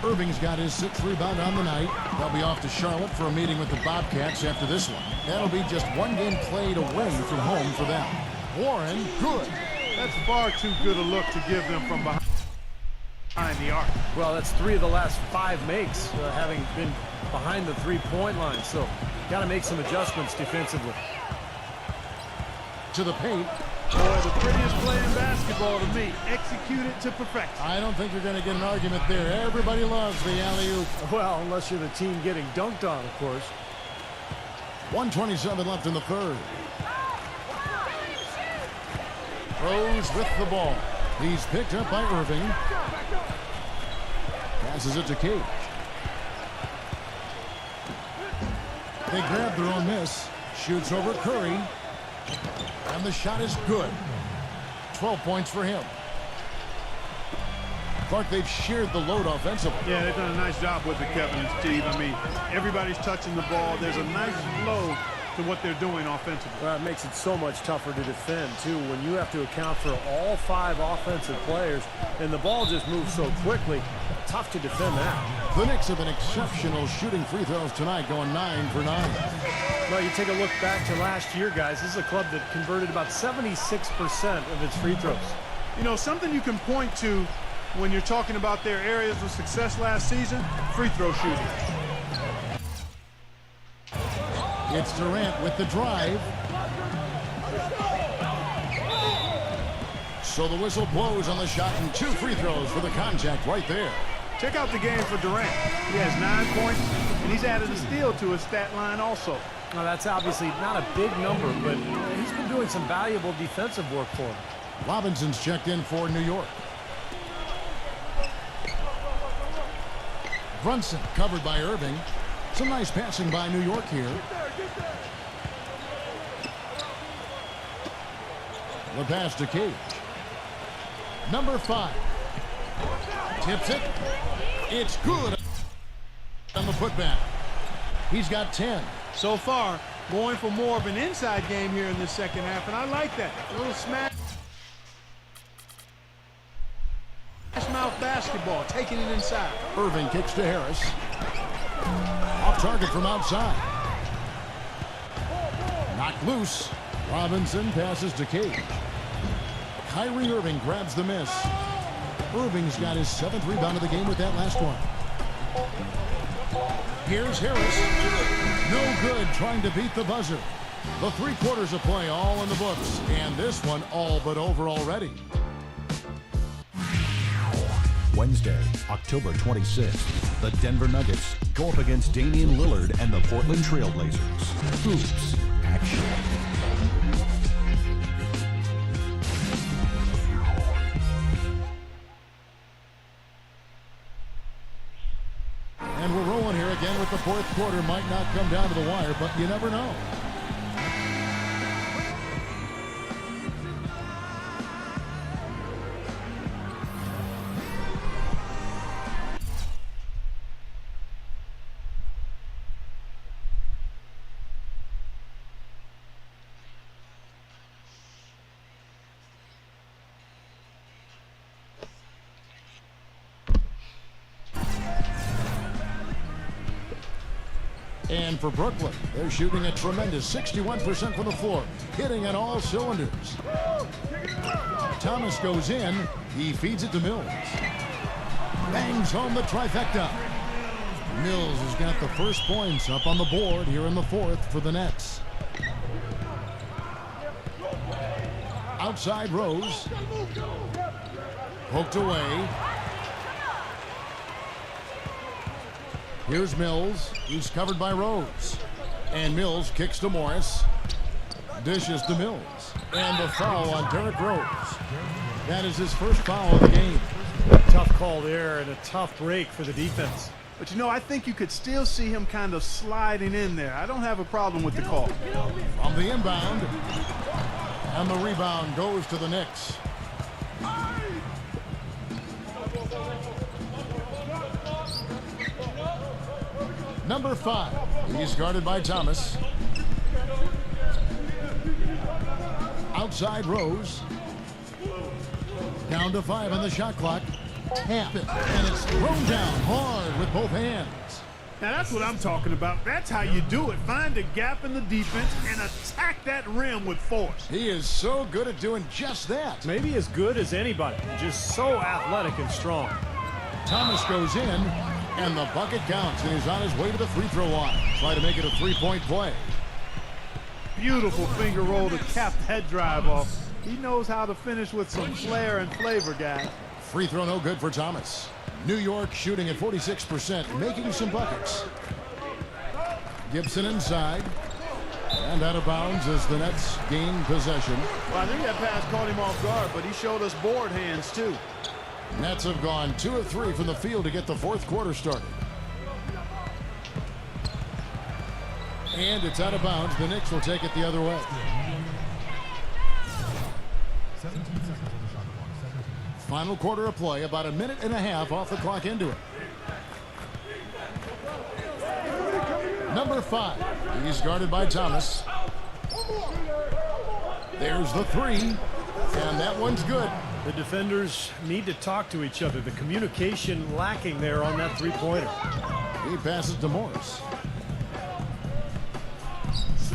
A: Irving's got his 6th rebound on the night. They'll be off to Charlotte for a meeting with the Bobcats after this one. That'll be just 1 game played away from home for them. Warren, good.
D: That's far too good a look to give them from behind the arc.
B: Well, that's 3 of the last 5 makes, having been behind the 3-point line. So, got to make some adjustments defensively.
A: To the paint.
D: Boy, the prettiest play in basketball to me. Executed to perfection.
A: I don't think you're going to get an argument there. Everybody loves the alley-oop.
B: Well, unless you're the team getting dunked on, of course.
A: 1:27 left in the 3rd. Rose with the ball. He's picked up by Irving. Passes it to Cage. They grab their own miss. Shoots over Curry. And the shot is good. 12 points for him. Clark, they've shared the load offensively.
D: Yeah, they've done a nice job with it, Kevin and Steve. I mean, everybody's touching the ball. There's a nice flow to what they're doing offensively.
B: Well, it makes it so much tougher to defend, too, when you have to account for all 5 offensive players, and the ball just moves so quickly. Tough to defend that.
A: The Knicks have been exceptional shooting free throws tonight, going 9 for 9.
B: Well, you take a look back to last year, guys. This is a club that converted about 76% of its free throws.
D: You know, something you can point to when you're talking about their areas of success last season, free throw shooting.
A: It's Durant with the drive. So the whistle blows on the shot and 2 free throws for the contact right there.
D: Check out the game for Durant. He has 9 points, and he's added a steal to his stat line also.
B: Well, that's obviously not a big number, but he's been doing some valuable defensive work for him.
A: Robinson's checked in for New York. Brunson covered by Irving. Some nice passing by New York here. The pass to Cage. Number 5. Tips it. It's good on the putback. He's got 10.
D: So far, going for more of an inside game here in the second half, and I like that. A little smash mouth basketball, taking it inside.
A: Irving kicks to Harris. Off target from outside. Knocked loose. Robinson passes to Cage. Kyrie Irving grabs the miss. Irving's got his 7th rebound of the game with that last one. Here's Harris. No good trying to beat the buzzer. The 3 quarters of play all in the books, and this one all but over already.
E: Wednesday, October 26th, the Denver Nuggets go up against Damian Lillard and the Portland Trail Blazers. Hoops action.
A: And we're rolling here again with the 4th quarter. Might not come down to the wire, but you never know. And for Brooklyn, they're shooting a tremendous 61% from the floor, hitting on all cylinders. Thomas goes in. He feeds it to Mills. Bangs home the trifecta. Mills has got the first points up on the board here in the 4th for the Nets. Outside Rose. Poked away. Here's Mills. He's covered by Rose. And Mills kicks to Morris. Dishes to Mills. And the foul on Derrick Rose. That is his first foul of the game.
B: Tough call there and a tough break for the defense.
D: But, you know, I think you could still see him kind of sliding in there. I don't have a problem with the call.
A: From the inbound. And the rebound goes to the Knicks. Number 5. He's guarded by Thomas. Outside Rose. Down to 5 on the shot clock. Tap it. And it's thrown down hard with both hands.
D: Now that's what I'm talking about. That's how you do it. Find a gap in the defense and attack that rim with force.
A: He is so good at doing just that.
B: Maybe as good as anybody. Just so athletic and strong.
A: Thomas goes in. And the bucket counts, and he's on his way to the free throw line. Try to make it a 3-point play.
D: Beautiful finger roll to cap that drive off. He knows how to finish with some flair and flavor, guys.
A: Free throw no good for Thomas. New York shooting at 46%, making some buckets. Gibson inside. And out of bounds as the Nets gain possession.
D: Well, I think that pass caught him off guard, but he showed us board hands, too.
A: Nets have gone 2 of 3 from the field to get the 4th quarter started. And it's out of bounds. The Knicks will take it the other way. Final quarter of play, about a minute and a half off the clock into it. Number 5. He's guarded by Thomas. There's the 3. And that one's good.
B: The defenders need to talk to each other. The communication lacking there on that 3-pointer.
A: He passes to Morris.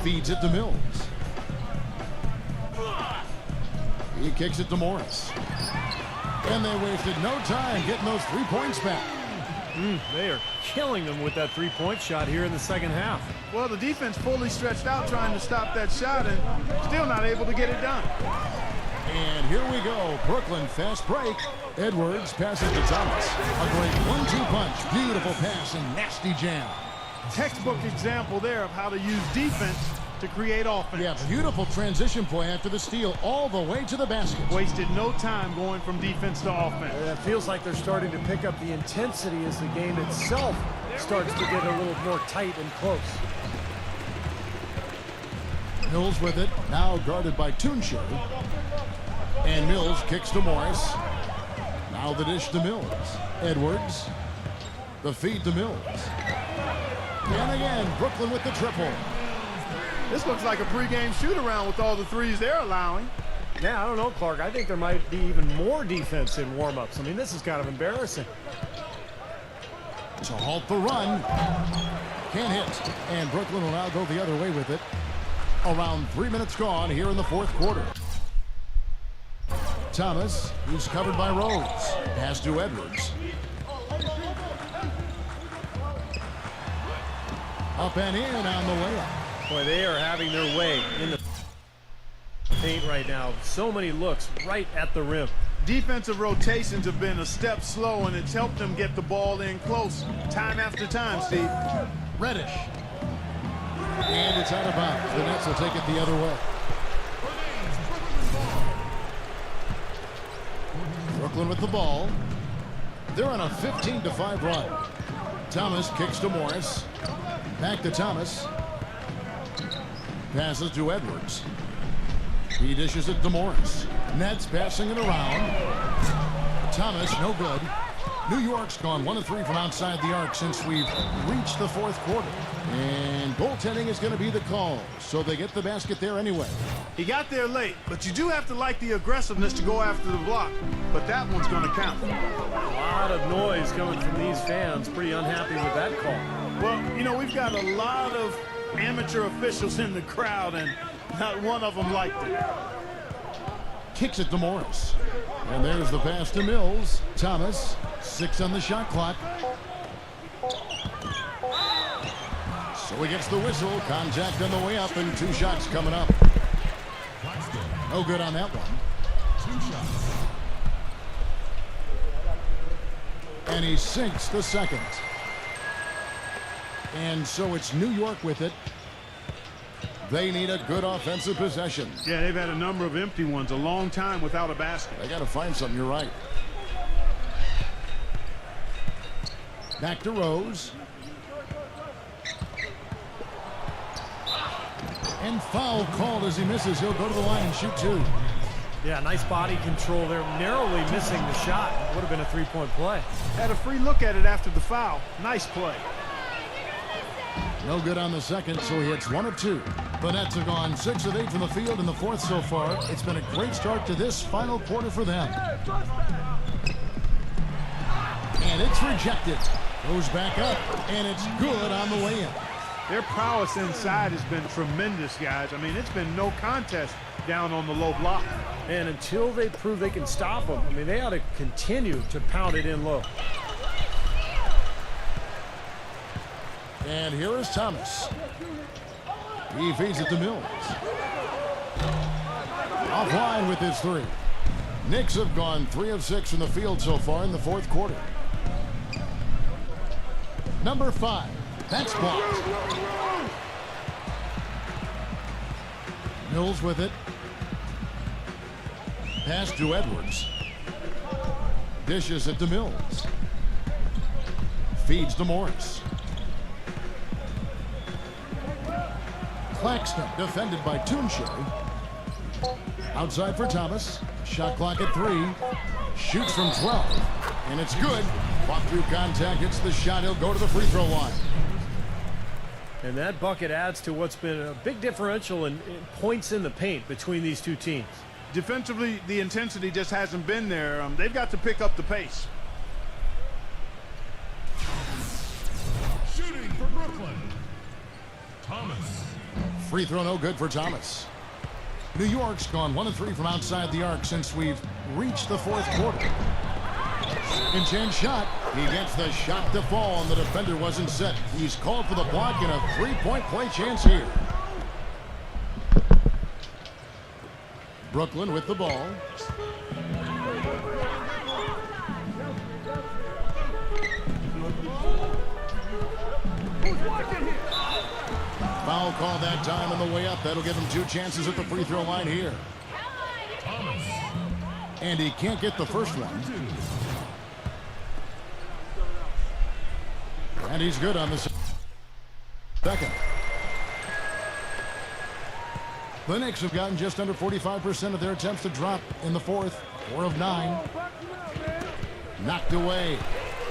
A: Feeds it to Mills. He kicks it to Morris. And they wasted no time getting those 3 points back.
B: They are killing them with that 3-point shot here in the second half.
D: Well, the defense fully stretched out trying to stop that shot and still not able to get it done.
A: And here we go. Brooklyn fast break. Edwards passes to Thomas. A great 1-2 punch. Beautiful pass and nasty jam.
D: Textbook example there of how to use defense to create offense.
A: Yeah, beautiful transition play after the steal all the way to the basket.
D: Wasted no time going from defense to offense.
B: It feels like they're starting to pick up the intensity as the game itself starts to get a little more tight and close.
A: Mills with it, now guarded by Tunche. And Mills kicks to Morris. Now the dish to Mills. Edwards. The feed to Mills. And again, Brooklyn with the triple.
D: This looks like a pregame shoot-around with all the threes they're allowing.
B: Yeah, I don't know, Clark. I think there might be even more defense in warm-ups. I mean, this is kind of embarrassing.
A: To halt the run. Can't hit. And Brooklyn will now go the other way with it. Around 3 minutes gone here in the fourth quarter. Thomas, who's covered by Rose. Pass to Edwards. Up and in on the layup.
B: Boy, they are having their way in the paint right now. So many looks right at the rim.
D: Defensive rotations have been a step slow, and it's helped them get the ball in close time after time, Steve.
A: Reddish. And it's out of bounds. The Nets will take it the other way. Brooklyn with the ball. They're on a 15-5 run. Thomas kicks to Morris. Back to Thomas. Passes to Edwards. He dishes it to Morris. Nets passing it around. Thomas, no good. New York's gone 1 of 3 from outside the arc since we've reached the fourth quarter. And goaltending is going to be the call, so they get the basket there anyway.
D: He got there late, but you do have to like the aggressiveness to go after the block. But that one's going to count.
B: A lot of noise coming from these fans. Pretty unhappy with that call.
D: Well, you know, we've got a lot of amateur officials in the crowd, and not one of them liked it.
A: Kicks it to Morris. And there's the pass to Mills. Thomas, 6 on the shot clock. So he gets the whistle. Contact on the way up, and 2 shots coming up. No good on that one. 2 shots. And he sinks the second. And so it's New York with it. They need a good offensive possession.
D: Yeah, they've had a number of empty ones, a long time without a basket.
A: They got to find something, you're right. Back to Rose. And foul called as he misses. He'll go to the line and shoot 2.
B: Yeah, nice body control there. Narrowly missing the shot. Would have been a 3-point play.
D: Had a free look at it after the foul. Nice play.
A: No good on the second, so he hits 1 of 2. The Nets have gone 6 of 8 from the field in the fourth so far. It's been a great start to this final quarter for them. And it's rejected. Goes back up, and it's good on the way in.
D: Their prowess inside has been tremendous, guys. I mean, it's been no contest down on the low block.
B: And until they prove they can stop them, I mean, they ought to continue to pound it in low.
A: And here is Thomas. He feeds it to Mills. Offline with his 3. Knicks have gone 3 of 6 from the field so far in the fourth quarter. Number 5. That's blocked. Mills with it. Pass to Edwards. Dishes it to Mills. Feeds to Morris. Claxton defended by Tunche. Outside for Thomas. Shot clock at 3. Shoots from 12. And it's good. Fought through contact. Hits the shot. He'll go to the free throw line.
B: And that bucket adds to what's been a big differential in points in the paint between these two teams.
D: Defensively, the intensity just hasn't been there. They've got to pick up the pace.
G: Shooting for Brooklyn, Thomas.
A: Free throw no good for Thomas. New York's gone 1 of 3 from outside the arc since we've reached the fourth quarter. Second chance shot. He gets the shot to fall, and the defender wasn't set. He's called for the block and a 3-point play chance here. Brooklyn with the ball. Foul call that time on the way up. That'll give him 2 chances at the free throw line here.
G: Thomas.
A: And he can't get the first one. And he's good on the second. The Knicks have gotten just under 45% of their attempts to drop in the fourth. 4 of 9. Knocked away.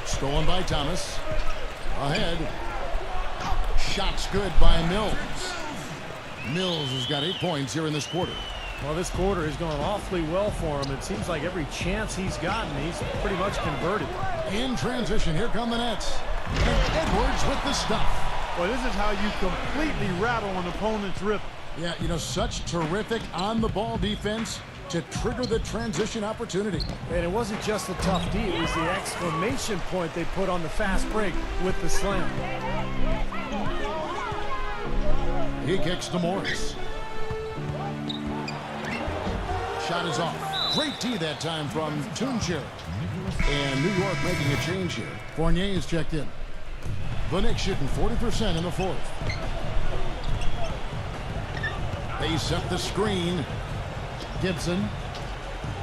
A: Stolen by Thomas. Ahead. Shots good by Mills. Mills has got 8 points here in this quarter.
B: Well, this quarter has gone awfully well for him. It seems like every chance he's gotten, he's pretty much converted.
A: In transition, here come the Nets. And Edwards with the stuff.
D: Well, this is how you completely rattle an opponent's rhythm.
A: Yeah, you know, such terrific on-the-ball defense to trigger the transition opportunity.
B: And it wasn't just the tough D, it was the exclamation point they put on the fast break with the slam.
A: He kicks to Morris. Shot is off. Great D that time from Tuncher. And New York making a change here. Fournier is checked in. The Knicks shooting 40% in the fourth. They set the screen. Gibson.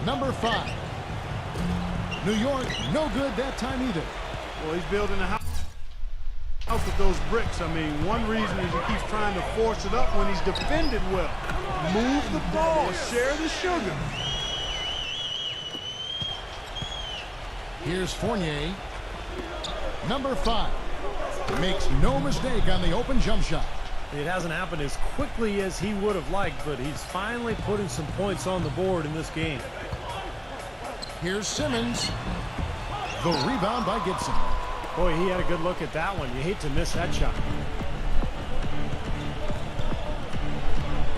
A: Number 5. New York, no good that time either.
D: Well, he's building a house with those bricks. I mean, one reason is he keeps trying to force it up when he's defended well. Move the ball, share the sugar.
A: Here's Fournier. Number 5. Makes no mistake on the open jump shot.
B: It hasn't happened as quickly as he would have liked, but he's finally putting some points on the board in this game.
A: Here's Simmons. The rebound by Gibson.
B: Boy, he had a good look at that one. You hate to miss that shot.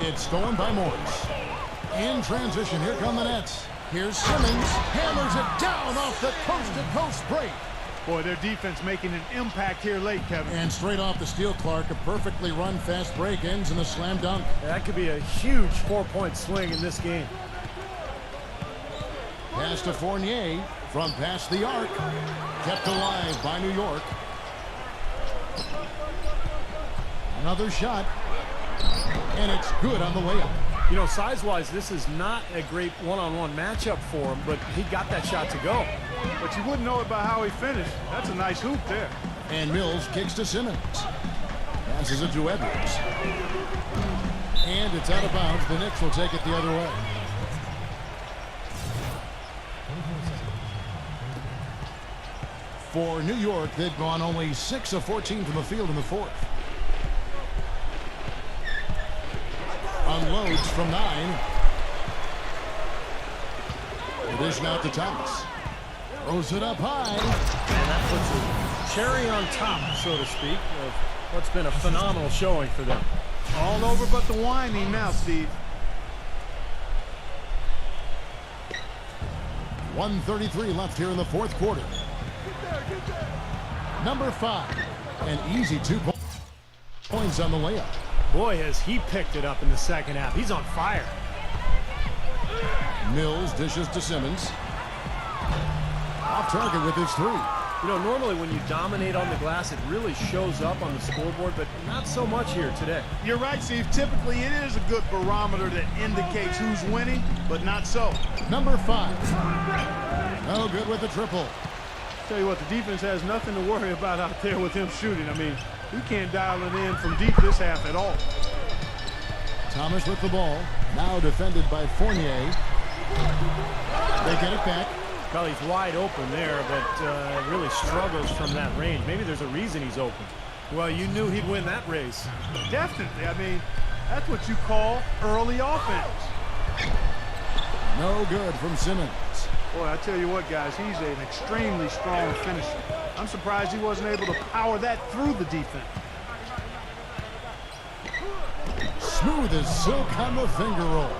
A: It's stolen by Morris. In transition, here come the Nets. Here's Simmons. Hammers it down off the coast-to-coast break.
D: Boy, their defense making an impact here late, Kevin.
A: And straight off the steal, Clark, a perfectly run fast break ends in a slam dunk.
B: That could be a huge 4-point swing in this game.
A: Pass to Fournier from past the arc. Kept alive by New York. Another shot. And it's good on the layup.
B: You know, size-wise, this is not a great one-on-one matchup for him, but he got that shot to go.
D: But you wouldn't know it by how he finished. That's a nice hoop there.
A: And Mills kicks to Simmons. Passes it to Edwards. And it's out of bounds. The Knicks will take it the other way. For New York, they've gone only 6 of 14 from the field in the fourth. Unloads from 9. Dish out to Thomas. Throws it up high.
B: And that puts a cherry on top, so to speak, of what's been a phenomenal showing for them.
D: All over but the whining now, Steve.
A: 1:33 left here in the fourth quarter. Number 5. An easy 2 points on the layup.
B: Boy, has he picked it up in the second half. He's on fire.
A: Mills dishes to Simmons. Off target with his 3.
B: You know, normally when you dominate on the glass, it really shows up on the scoreboard, but not so much here today.
D: You're right, Steve. Typically, it is a good barometer that indicates who's winning, but not so.
A: Number 5. No good with the triple.
D: Tell you what, the defense has nothing to worry about out there with him shooting. I mean, we can't dial it in from deep this half at all.
A: Thomas with the ball. Now defended by Fournier. They get it back.
B: Well, he's wide open there, but really struggles from that range. Maybe there's a reason he's open. Well, you knew he'd win that race.
D: Definitely. I mean, that's what you call early offense.
A: No good from Simmons.
D: Boy, I tell you what, guys, he's an extremely strong finisher. I'm surprised he wasn't able to power that through the defense.
A: Smooth as silk on the finger roll.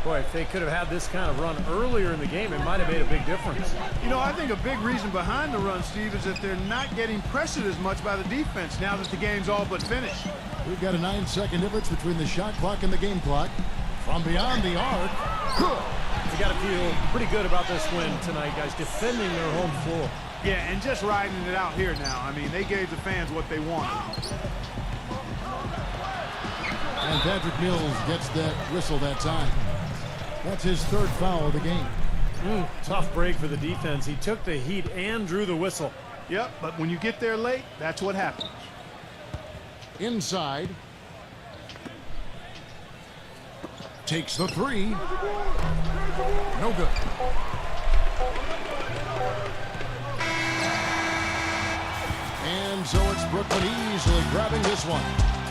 B: Boy, if they could have had this kind of run earlier in the game, it might have made a big difference.
D: You know, I think a big reason behind the run, Steve, is that they're not getting pressured as much by the defense now that the game's all but finished.
A: We've got a 9-second difference between the shot clock and the game clock. From beyond the arc. Good.
B: You got to feel pretty good about this win tonight, guys, defending their home floor.
D: Yeah, and just riding it out here now. I mean, they gave the fans what they wanted.
A: And Patrick Mills gets that whistle that time. That's his third foul of the game.
B: Tough break for the defense. He took the heat and drew the whistle.
D: Yep, but when you get there late, that's what happens.
A: Inside. Takes the three. No good. And so it's Brooklyn easily grabbing this one.